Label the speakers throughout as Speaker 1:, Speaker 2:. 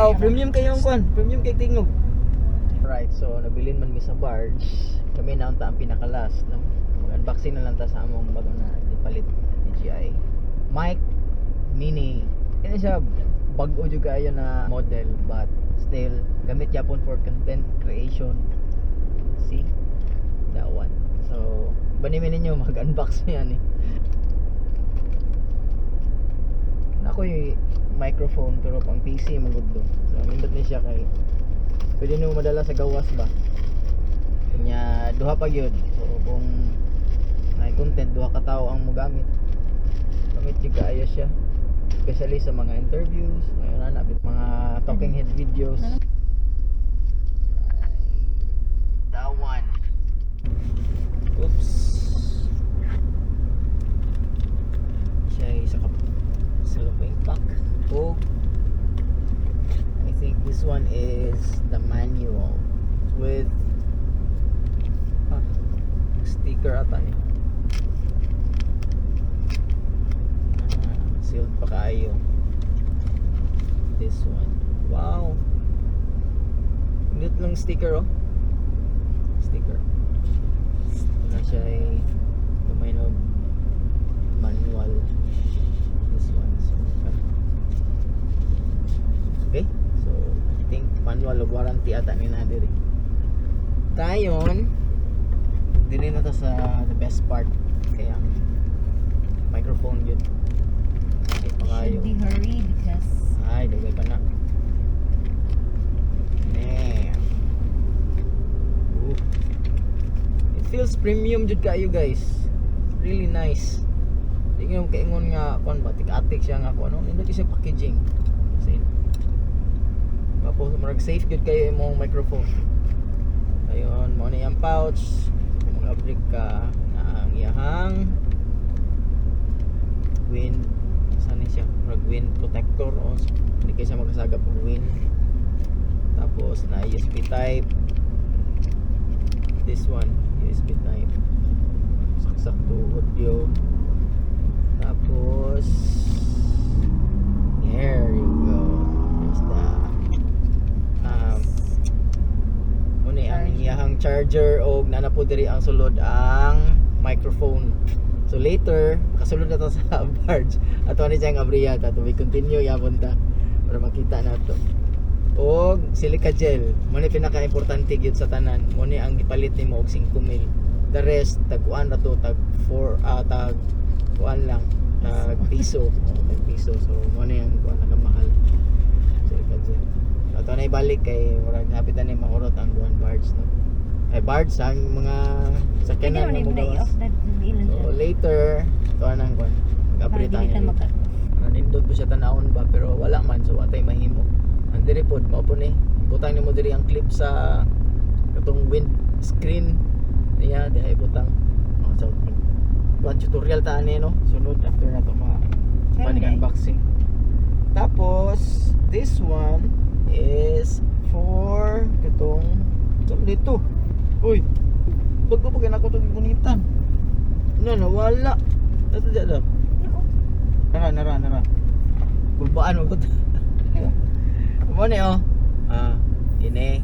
Speaker 1: Wow, premium kayong kwan. Premium kay tingog. Right, so nabilin man mi sa barge. Kami na unta ang pinaka-last, no. Mag-unboxing na lang ta sa among bago na ipalit DJI Mic Mini. Ini siya bag-o jud kaayo na model, but still gamit yapon for content creation. See? That one. So, banimin ninyo mag-unbox yan eh. Ako'y microphone pero pang PC magudlo. So, nindot ni siya kay pwede nyo madala sa gawas ba. Kanya duha pa gyud. So, kung may content duha ka tao ang mogamit. Gamit jud kaayo siya. Especially sa mga interviews, ngayon na mga talking head videos. That one. Oops. Siya ay sa cellophane pack. Oh, I think this one is the manual with sticker ata niya. Sealed pa kayo. This one. Wow. Hindi lang sticker oh. Sticker. Na siya ay tumay na manual. This one. So, okay. So, I think manual o warranty ata ni na diri. Tayon, diri na to sa the best part. Kaya ang microphone yun.
Speaker 2: Should be hurry because
Speaker 1: ay, dagay pa na. Man. Ooh. It feels premium jud kayo guys. Really nice. Tingnan mo kaingon nga kon ba tik-atik siya nga ko ano, nindot siya packaging. Kasi murag safe jud kayo imong microphone. Ayun, mo ni ang pouch. Kung mag-abrik ka na ang iyahang wind saan siya, murag wind protector o hindi kayo siya magkasagap ng wind. Tapos na USB type. This one USB type, saksak to audio. Tapos there you go. There's the muna ang iyahang charger o nanapo diri ang sulod ang microphone. So later kasulod na to sa barge ato ni siyang abriya ta to we continue yapon ta para makita nato. Og silica gel mo ni pinaka-importante gyud sa tanan, mo ni ang gipalit nimo og 5,000. The rest tag-kuan na to tag 4 tag kuan lang tag piso. Tag piso. So mo ni ang kuan nakamahal. Silica gel. Ato na ibalik kay murag hapit na ni mahurot ang kuan barge no. Ay barge ang mga sakyanan na mo gawas. So later to anang kuan mag-update tayo. Nindot po siya tanawon ba pero wala man so watay mahimo. Andiri pod mao po ni ibutang nimo diri ang clip sa katong wind screen niya diha ibutang. So kuan tutorial ta ani no sunod after na to mga panig unboxing. Tapos this one is for katong dito. Uy. Bago pa kinako tong gunitan. Nawala. Ato diya daw. Nara. Kulbaan mo ko. Mo ni oh. Ini.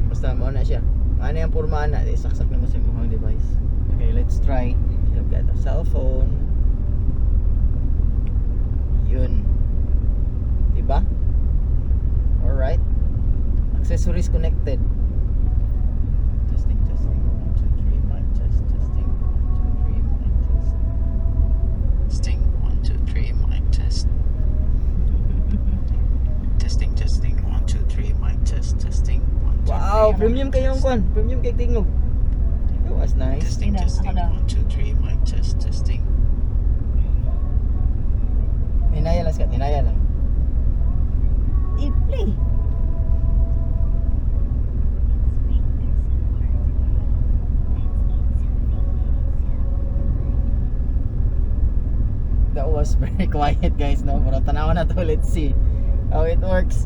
Speaker 1: Basta mo na siya. Ano yung porma na, saksak na mo sa imong device. Okay, let's try. You've got a cell phone. Yun. Diba? Alright. Accessories connected. Testing. 1, 2, 3, mic test. Testing. 1, 2, 3, mic test. Testing. 1, 2, 3, mic test. Testing. 1, 2, 3, mic test. Testing. 1, 2, 3. Wow, premium kayong kwan. Premium kay tingog. It was nice. Testing. 1, 2, 3, mic test. Testing. Hinaya lang, Scott. Hinaya lang.
Speaker 2: i-play.
Speaker 1: That was very quiet guys, no? Pero tanawan na to, let's see how it works.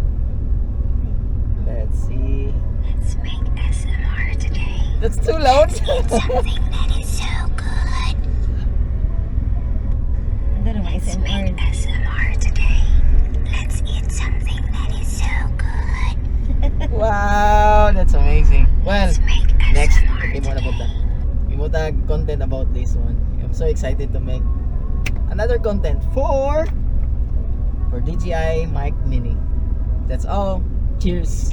Speaker 1: Let's see.
Speaker 2: Let's make SMR today.
Speaker 1: That's too loud.
Speaker 2: Something that is so good. Let's make SMR today. Let's eat something that is so
Speaker 1: Well,
Speaker 2: Let's make
Speaker 1: next,
Speaker 2: ASMR
Speaker 1: okay mo na po
Speaker 2: today.
Speaker 1: ta. Content about this one. I'm so excited to make another content for DJI Mic Mini. That's all. Cheers.